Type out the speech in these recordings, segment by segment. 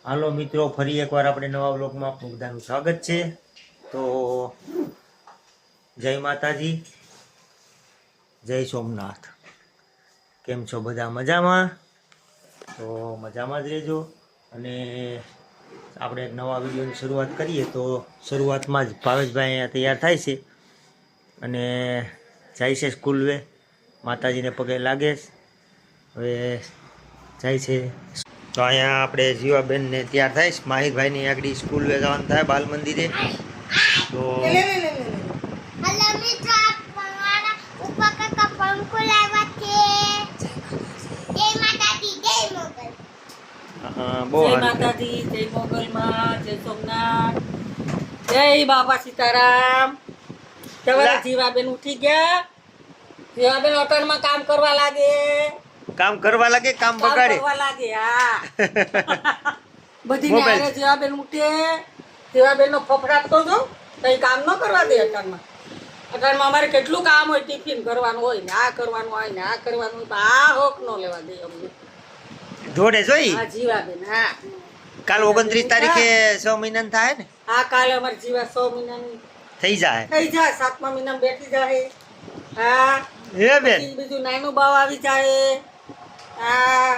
હાલો મિત્રો, ફરી એકવાર આપણે નવા બ્લોગમાં આપનું બધાનું સ્વાગત છે. તો જય માતાજી, જય સોમનાથ. કેમ છો બધા? મજામાં? તો મજામાં જ રહેજો. અને આપણે એક નવા વિડીયોની શરૂઆત કરીએ. તો શરૂઆતમાં જ ભાવેશભાઈ અહીંયા તૈયાર થાય છે અને જાય છે સ્કૂલ વે. માતાજીને પગે લાગે. હવે જાય છે. તો અહીંયા આપણે જીવાબેનને તૈયાર થાય છે. માહિરભાઈની આગળ સ્કૂલ વે જવાનું થાય બાલ મંદિરે. તો બહુ જય માતાજી, જય મોગલમાં, જય સોમનાથ, જય બાપા સીતારામ. તમારા જીવાબેન ઉઠી ગયા. જીવાબેન હોટલમાં કામ કરવા લાગે. કામ કરવા લાગે, કામ બગાડે. કરવા લાગે, હા. બધી નારે જીવાબેન ઉઠે. જીવાબેન નો ફફડાટ તો જો કઈ કામ ન કરવા દે અટાણમાં. અટાણમાં અમારે કેટલું કામ હોય, ટિફિન કરવાનું હોય ને આ કરવાનું હોય ને આ કરવાનું હોય, આ હોક ન લેવા દે અમને. જોડે જોઈ. હા જીવાબેન, હા. કાલ 29 તારીખે 6 મહિના થાય ને. હા, કાલે અમારી જીવા 6 મહિનાની થઈ જાય. 7મા મહિનામાં બેઠી જાય. હા, હે બેન. બીજું નાનું બાવ આવી જાય. હા,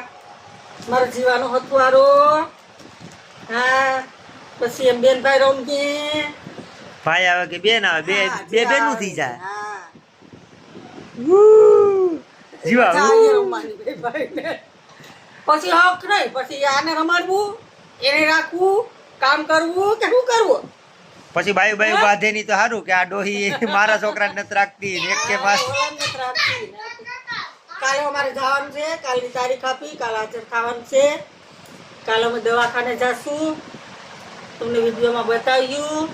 મારો જીવાનો હથવારો. હા, પછી એમ બેનભાઈ રમજી. ભાઈ આવે કે બેન આવે, બે બેનું થઈ જાય. હા, જીવા જાય રમવાની બેનભાઈને. પછી હક નહીં, પછી આને રમાડવું, એને રાખવું, કામ કરવું કે શું કરવું. પછી બાયું બાયું બાંધે ની તો સારું કે આ ડોહી મારા છોકરા નથી રાખતી ને એક કે પાસ. કાલે અમારે જવાનું છે. કાલની તારીખ આપી, કાલે હાજર થવાનું છે. કાલે અમે દવાખાને જશું, તમને વિડીયોમાં બતાવ્યું.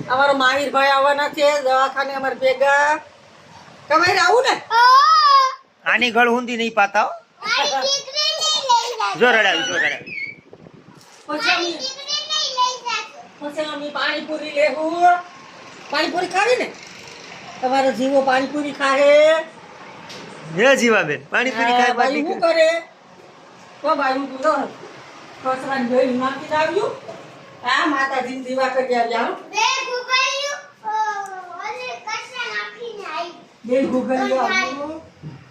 અમારો માહિરભાઈ આવવાના છે દવાખાને અમારે ભેગા. તમારે આવું ને? આની ગળ ઊંધી નહીં પાતા. જો રડાવી, જો રડાવી. પછી અમે પાણીપુરી લેવું. પાણીપુરી ખાવી ને? તમારો જીવો પાણીપુરી ખાહે. હે જીવાબેન પાણીપુરી ખાય. ભાઈ શું કરે? તો ભાઈ હું તો ખસરાને જોઈ નાખી આવ્યું. હા, માતાજીની દીવા કરી આવ્યા. બે ગુગળીઓ આવ્યું.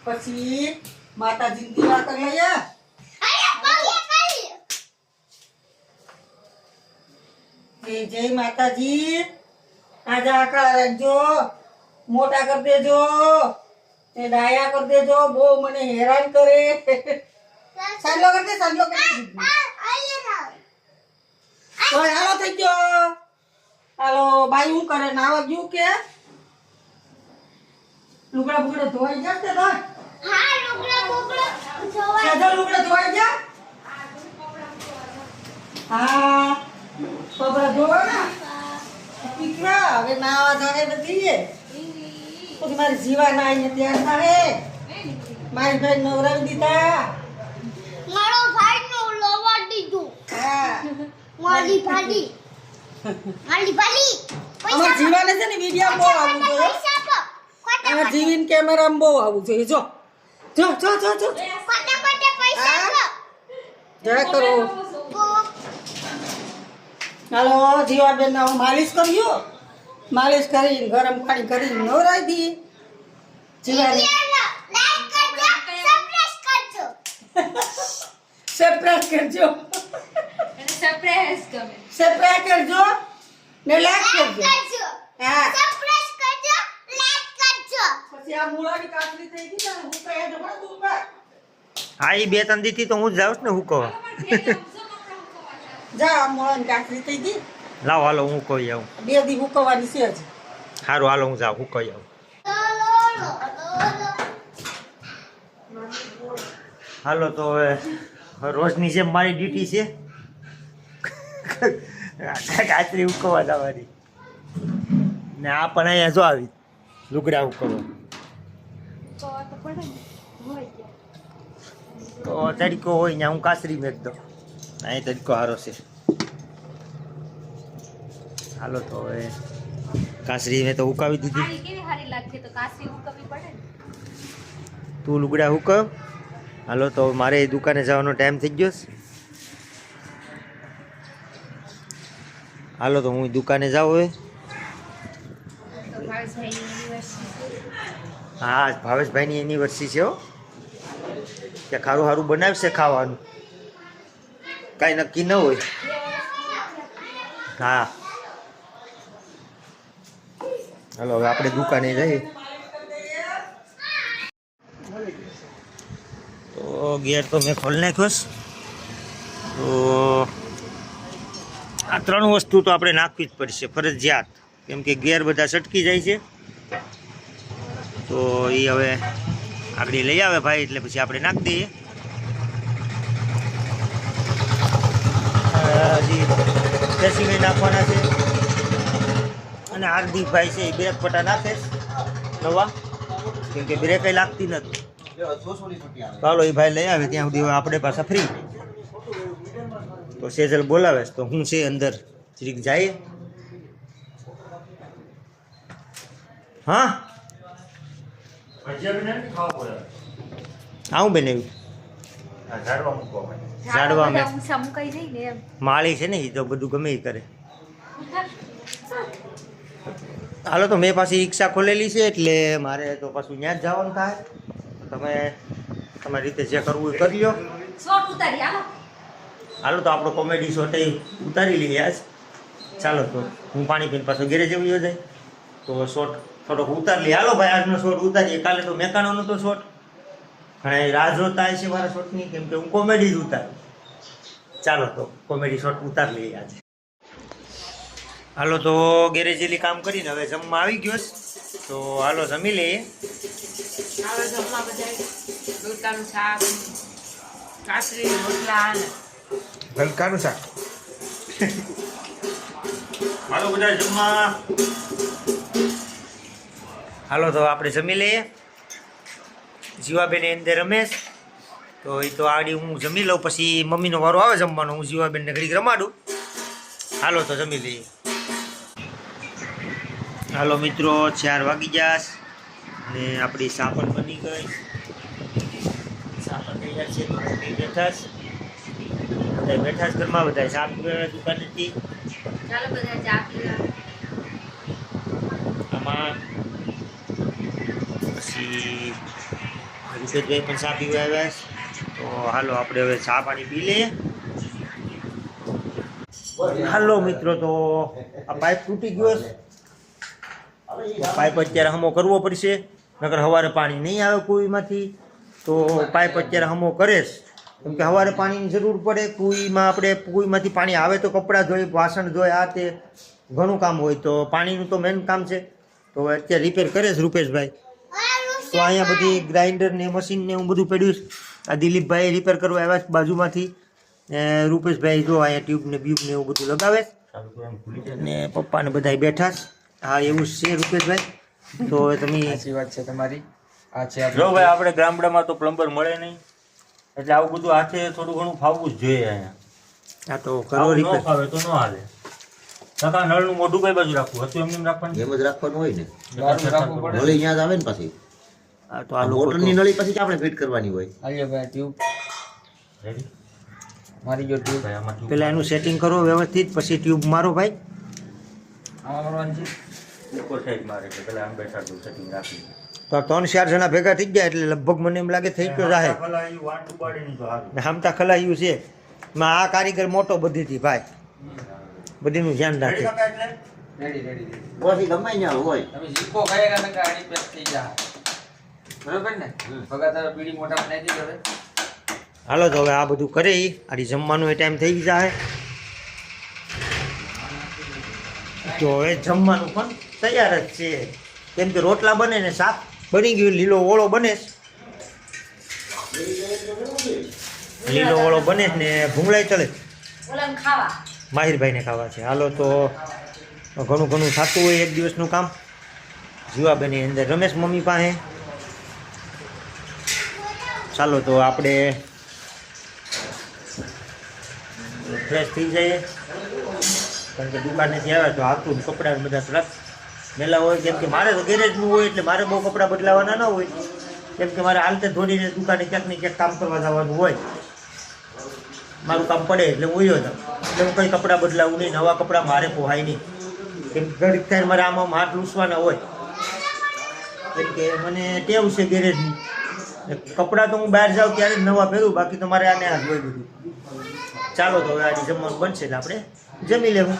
પછી માતાજીની દીવા કરી લઈએ. જય માતાજી. આજે આકડા રાખજો, મોટા કરી દેજો, એ ડાયા કરી દેજો. બહુ મને હેરાન કરે. સાંજલો કરી દે, સાંજલો કરી દે. હાલો થઈ ગયો. હાલો બાઈ શું કરે? નાવા ગયું કે લુગડા બુગડા ધોવાઈ ગયા તે ધોય? હા, લુગડા ધોવાઈ ગયા. હા, કપડા ધોવાના. પીકરા હવે નાવા જાણે નથી. પછી મારી જીવા નાઈને ત્યાં થાય. મારી ભાઈ નવરાવી દીધા. મારો ભાઈ નો લોવા દીધું. હા, મારી ભાડી. અમાર જીવાને છે ને વિડિયો બહુ આવું જોઈએ. અમાર જીવીન કેમેરામાં બહુ આવું જોઈએ. જો જો જો જો જો પૈસા જય કરો. હાલો જીવાબેન ને માલિશ કર્યો. માલિશ કરીને ગરમ પાણી કરીને નવરાવી દી. જીવાને સરપ્રાઈઝ કરજો. સરપ્રાઈઝ કરજો ને લાઈક કરજો. હા, પછી આ મૂળાની કાકડી થઈ ગઈ ને હું કહે તો પણ તું કર. હા, એ 2-3 દીથી તો હું જ જાઉં ને હું કહું. જા, આ મૂળાની કાકડી થઈ ગઈ. લાવ હાલો હું કહી આવું. 2 દી હુકવવાની છે જ. સારું હાલો હું જાઉં, હું કહી આવું. હાલો તો હવે રોજની જેમ મારી ડ્યુટી છે કાતરી ઉકવવા જવાની. ને આ પણ અહીંયા જો આવી લુગડા ઉકવવા. તો તડકો હોય ને હું કાસરી મેક દઉં. અહીં તડકો સારો છે. હાલો તો હવે કાસરી મેં તો ઉકાવી દીધી. તું લુગડા હુકવ હાલો તો મારે દુકાને જવાનો ટાઈમ થઈ ગયો છે. હાલો તો હું દુકાને જાઉં હવે. હા ભાવેશભાઈની એનિવર્સરી છે હો. કે ખારું સારું બનાવશે ખાવાનું, કાંઈ નક્કી ન હોય. હા હાલો હવે આપણે દુકાને જઈએ. તો ગેર તો મેં ખોલી નાખ્યો છે. તો આ 3 વસ્તુ તો આપણે નાખવી જ પડશે ફરજિયાત, કેમ કે ગેર બધા સટકી જાય છે. તો એ હવે આગળ લઈ આવે ભાઈ એટલે પછી આપણે નાખી દઈએ. હજી ડ્રેસિંગ નાખવાના છે. અને હાર્દિકભાઈ છે એ બ્રેક પટા નાખે નવા, કેમ કે બ્રેક કઈ લાગતી નથી. ચાલો એ ભાઈ લઈ આવે ત્યાં સુધી આપણે પાછા ફ્રી. તો સેજલ બોલાવે તો હું છે અંદર જરીક જાય. હા આવું બનાવ્યું ઝાડવા માળી છે ને એ તો બધું ગમે એ કરે. હાલો તો મેં પાછી રિક્ષા ખોલેલી છે એટલે મારે તો પાછું ત્યાં જ જવાનું થાય. તમે તમારી રીતે જે કરવું એ કરી લો. હાલો તો આપણો કોમેડી શોટ ઉતારી લઈએ આજ. ચાલો તો હું પાણી પીને પાછો ઘેરે જવું જાય તો શોટ થોડોક ઉતારી લઈએ. હાલો ભાઈ આજનો શોટ ઉતારીએ. કાલે તો મેકાનોનો તો શોટ ઘણા રાહ જોતા હશે મારા શોટની, કેમ કે હું કોમેડી જ ઉતાર. ચાલો તો કોમેડી શોટ ઉતારી લઈએ આજે. હાલો તો ગેરેજેલી કામ કરીને હવે જમવા આવી ગયો છે. તો હાલો જમી લઈએ. ગલકાનું શાક. હાલો બધા જમવા. હાલો તો આપણે જમી લઈએ. જીવાબેન અંદર રમેશ તો એ તો આડી હું જમી લઉં, પછી મમ્મીનો વારો આવે જમવાનો, હું જીવાબેનને ઘડીક રમાડું. હાલો તો જમી લઈએ. હાલો મિત્રો 4 વાગી ગયા ને આપણી સાપણ બની ગઈ. સાપણ તૈયાર છે તો બેઠા જ બધા બેઠા જ ઘરમાં, બધા ચા પીવા દુકાનેથી. આમાં પછી રૂપેશભાઈ પણ ચા પીવા આવ્યા છે. તો હાલો આપણે હવે ચા પાણી પી લઈએ. હાલો મિત્રો તો આ પાઇપ તૂટી ગયો છે. પાઇપ અત્યારે હમો કરવો પડશે, નકર સવારે પાણી નહીં આવે કુઈમાંથી. તો પાઇપ અત્યારે હમો કરે છે, કેમ કે સવારે પાણીની જરૂર પડે. કુઈમાં આપણે કુઈમાંથી પાણી આવે તો કપડાં ધોઈ, વાસણ ધોઈ, આ તે ઘણું કામ હોય. તો પાણીનું તો મેન કામ છે. તો અત્યારે રિપેર કરે છે રૂપેશભાઈ. તો અહીંયા બધી ગ્રાઇન્ડર ને મશીન ને એવું બધું પડ્યું છે. આ દિલીપભાઈ રિપેર કરવા આવ્યા છે બાજુમાંથી. રૂપેશભાઈ જો અહીંયા ટ્યુબ ને બ્યુબ ને એવું બધું લગાવે છે. ને પપ્પાને બધા બેઠા છે. હા એવું છે રૂપેશભાઈ. તો તમે સાચી વાત છે તમારી. આ છે જો ભાઈ આપણે ગામડામાં તો પ્લમ્બર મળે નહીં, એટલે આવું બધું હાથે થોડું ઘણું ફાવવું જ જોઈએ. અહીંયા આ તો કરો રિપેર ફાવે તો ન હાલે. કાકા નળનું મોઢું કઈ બાજુ રાખવું હતું? એમને રાખવાનું, એમ જ રાખવાનું હોય ને. રાખવું પડે. નળી અહીંયા જ આવે ને પાછી. આ તો આ મોટરની નળી પછી આપણે ફિટ કરવાની હોય. આલ્યો ભાઈ ટ્યુબ રેડી મારી જો ટ્યુબ ભાઈ આમાં પેલા એનું સેટિંગ કરો વ્યવસ્થિત, પછી ટ્યુબ મારો ભાઈ. આમાં કરવાનું છે. ઉપર સાઈડ મારે એટલે પેલા આમ બેઠા દઉં સેટિંગ રાખી. તો 3-4 જણા ભેગા થઈ ગયા એટલે લગભગ મને એમ લાગે થઈ ગયો જાહે. હામતા ખલાયું છે. આ કારીગર મોટો બધીથી ભાઈ, બધીનું ધ્યાન રાખે. રેડી રેડી પછી ગમે ત્યાં હોય. તમે જીપો ખાયેગા ને ગાડી પેક થઈ જા. બરોબર ને? ભગા તારા બીડી મોટા બનાવી દીધી હવે. હાલો તો હવે આ બધું કરે. આડી જમવાનું એ ટાઈમ થઈ જાય. તો હવે જમવાનું પણ તૈયાર જ છે, કેમ કે રોટલા બને ને શાક બની ગયું, લીલો ઓળો બને. લીલો ઓળો બને ને ભૂંગળાઈ તળે માહિરભાઈને ખાવા છે. હાલો તો ઘણું ઘણું થતું હોય એક દિવસનું કામ. જીવાબેની અંદર રમેશ મમ્મી પાસે. ચાલો તો આપણે ફ્રેશ થઈ જઈએ, કારણ કે દુકાનેથી આવે તો હાથું કપડાં બધા સરસ મેલા હોય. કેમ કે મારે તો ગેરેજનું હોય એટલે મારે બહુ કપડાં બદલાવાના ન હોય. કેમ કે મારે હાલતે દોડીને દુકાને ક્યાંક ને ક્યાંક કામ કરવા જવાનું હોય, મારું કામ પડે એટલે હું વયો જાઉં. એટલે હું કંઈ કપડાં બદલાવું નહીં, નવા કપડાં મારે પોહાય નહીં. કેમ કે ઘડીક થાય મારે આમાં હાથ લૂસવાના હોય, કેમ કે મને ટેવ છે ગેરેજની. કપડાં તો હું બહાર જાઉં ત્યારે જ નવા પહેરું, બાકી તો મારે આને આ જ હોય બધું. ચાલો તો હવે આજે જમવાનું બનશે એટલે આપણે જમી લેવું.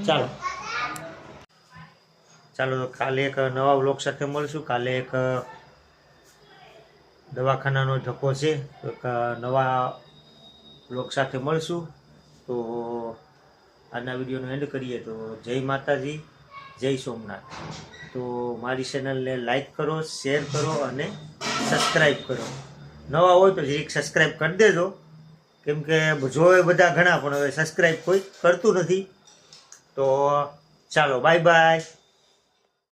ચાલો ચાલો તો કાલે એક નવા વ્લોગ સાથે મળશું. કાલે એક દવાખાનાનો ધક્કો છે, તો એક નવા વ્લોગ સાથે મળશું. તો આજના વિડીયોનો એન્ડ કરીએ. તો જય માતાજી, જય સોમનાથ. તો મારી ચેનલને લાઈક કરો, શેર કરો અને સબસ્ક્રાઈબ કરો. નવા હોય તો જરીક સબસ્ક્રાઈબ કરી દેજો, કેમ કે જોવે બધા ઘણા પણ હવે સબસ્ક્રાઈબ કોઈ કરતું નથી. તો ચાલો બાય બાય.